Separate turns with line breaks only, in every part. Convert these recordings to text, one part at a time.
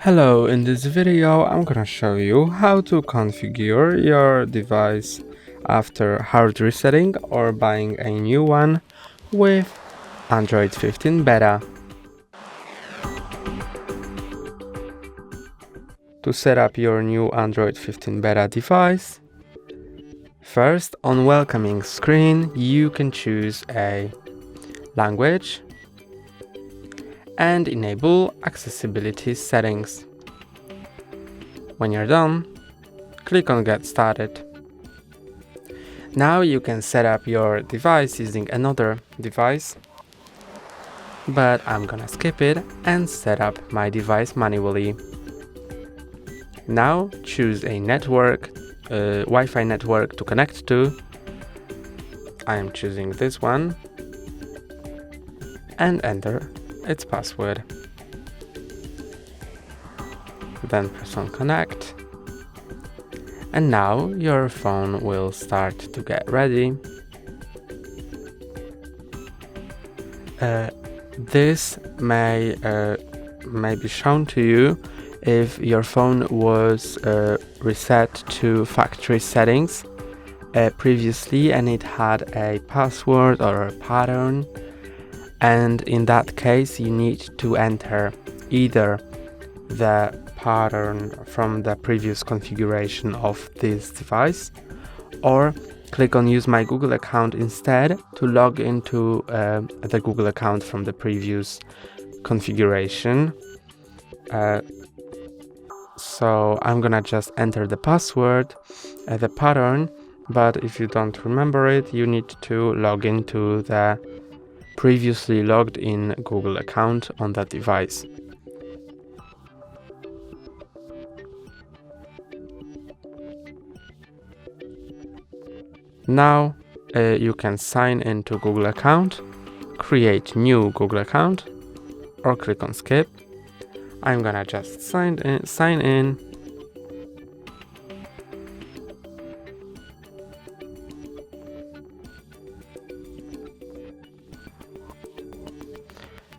Hello, in this video I'm gonna show you how to configure your device after hard resetting or buying a new one with Android 15 beta. To set up your new Android 15 beta device, first on welcoming screen you can choose a language and enable accessibility settings. When you're done, click on Get Started. Now you can set up your device using another device, but I'm gonna skip it and set up my device manually. Now choose a network, Wi-Fi network to connect to. I am choosing this one and enter its password. Then press on connect. And now your phone will start to get ready. This may be shown to you if your phone was reset to factory settings previously and it had a password or a pattern, and in that case you need to enter either the pattern from the previous configuration of this device or click on use my Google account instead to log into the Google account from the previous configuration. So I'm gonna just enter the password, the pattern, but if you don't remember it, you need to log into the previously logged in Google account on that device. Now you can sign into Google account, create new Google account, or click on skip. I'm gonna just sign in.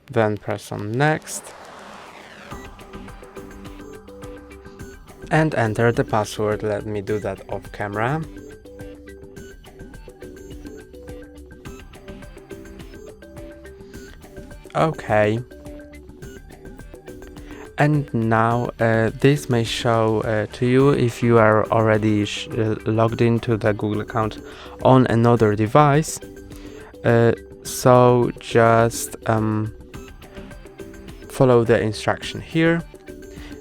Then press on next and enter the password. Let me do that off camera. Okay. And now this may show to you if you are already logged into the Google account on another device. So just follow the instruction here.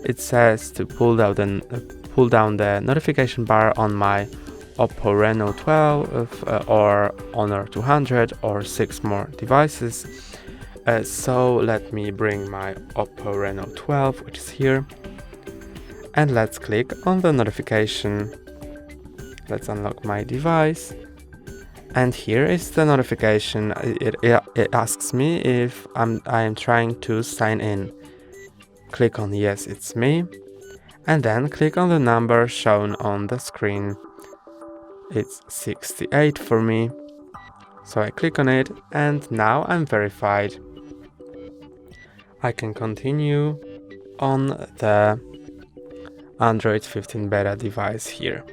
It says to pull down the notification bar on my Oppo Reno 12 or Honor 200 or 6 more devices. So let me bring my Oppo Reno 12, which is here, and let's click on the notification. Let's unlock my device, and here is the notification. It asks me if I am trying to sign in. Click on yes, it's me, and then click on the number shown on the screen. It's 68 for me, so I click on it, and now I'm verified. I can continue on the Android 15 beta device here.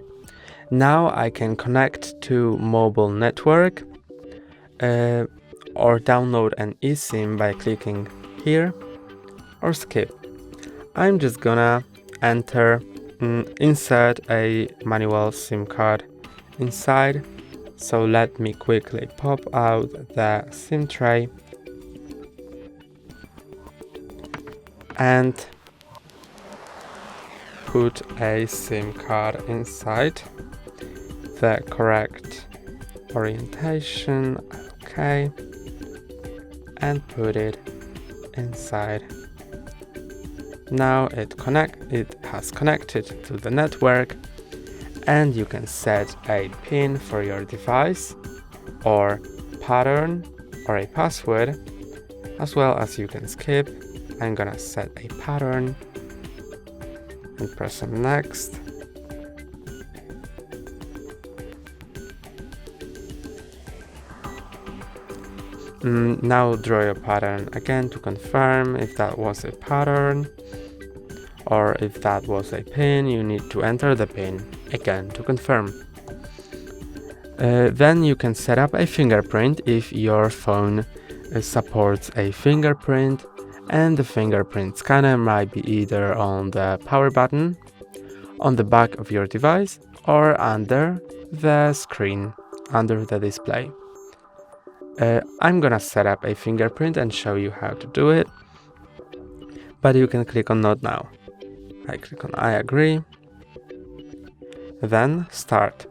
Now I can connect to mobile network or download an eSIM by clicking here or skip. I'm just gonna insert a manual SIM card inside. So let me quickly pop out the SIM tray and put a SIM card inside the correct orientation, okay, and put it inside. Now it has connected to the network, and you can set a PIN for your device or pattern or a password, as well as you can skip. I'm gonna set a pattern and press on next. Now draw your pattern again to confirm if that was a pattern, or if that was a PIN, you need to enter the PIN again to confirm. Then you can set up a fingerprint if your phone supports a fingerprint, and the fingerprint scanner might be either on the power button, on the back of your device, or under the screen, under the display. I'm gonna set up a fingerprint and show you how to do it, but you can click on Not Now. I click on I agree, then Start.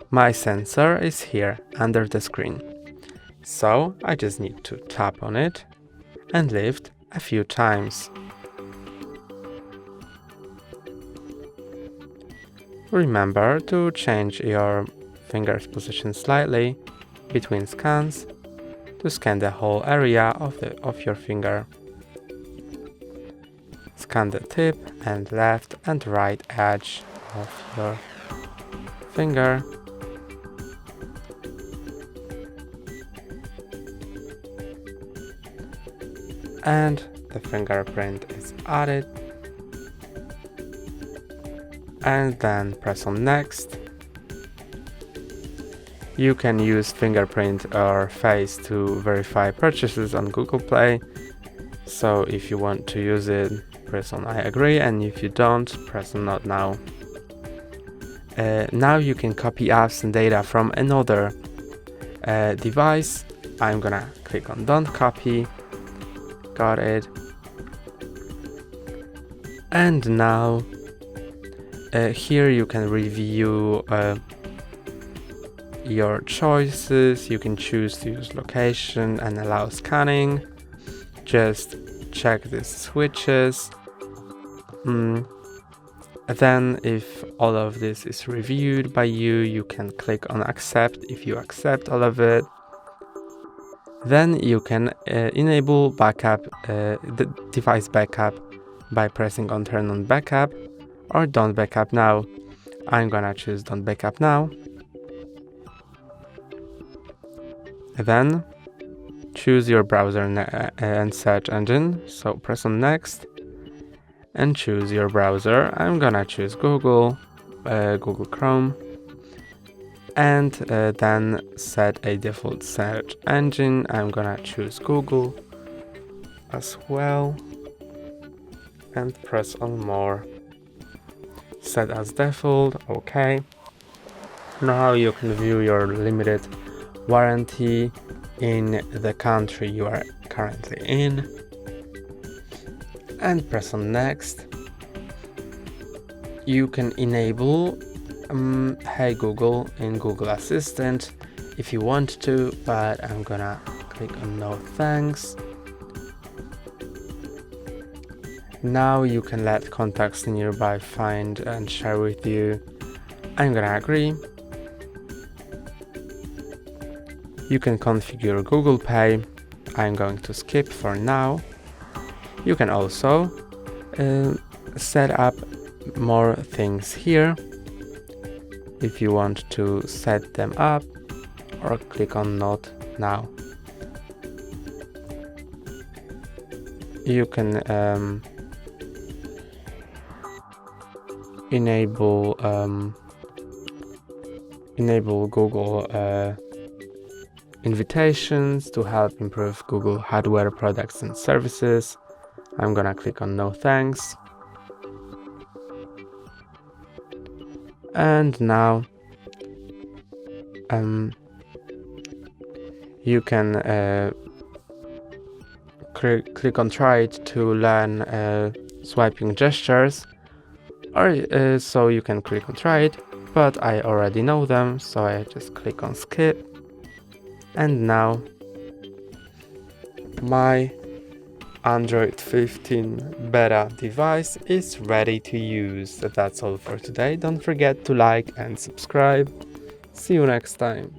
My sensor is here under the screen, so I just need to tap on it and lift a few times. Remember to change your finger's position slightly between scans to scan the whole area of your finger. Scan the tip and left and right edge of your finger. And the fingerprint is added. And then press on Next. You can use fingerprint or face to verify purchases on Google Play. So if you want to use it, press on I agree, and if you don't, press on Not Now. Now you can copy apps and data from another device. I'm gonna click on Don't Copy. Got it. And now here you can review your choices. You can choose to use location and allow scanning. Just check these switches. Then if all of this is reviewed by you, you can click on accept if you accept all of it. Then you can enable backup, the device backup by pressing on turn on backup or don't backup now. I'm gonna choose don't backup now. Then choose your browser and search engine. So press on next and choose your browser. I'm gonna choose Google, Google Chrome, and then set a default search engine. I'm gonna choose Google as well and press on more. Set as default, okay. Now you can view your limited warranty in the country you are currently in and press on next. You can enable Hey Google in Google Assistant if you want to, but I'm gonna click on no thanks. Now you can let contacts nearby find and share with you. I'm gonna agree. You can configure Google Pay. I'm going to skip for now. You can also set up more things here if you want to set them up, or click on Not Now. You can enable Google invitations to help improve Google hardware products and services. I'm gonna click on no thanks. And now you can click on try it to learn swiping gestures, or so you can click on try it, but I already know them, so I just click on skip. And now my Android 15 beta device is ready to use. That's all for today. Don't forget to like and subscribe. See you next time.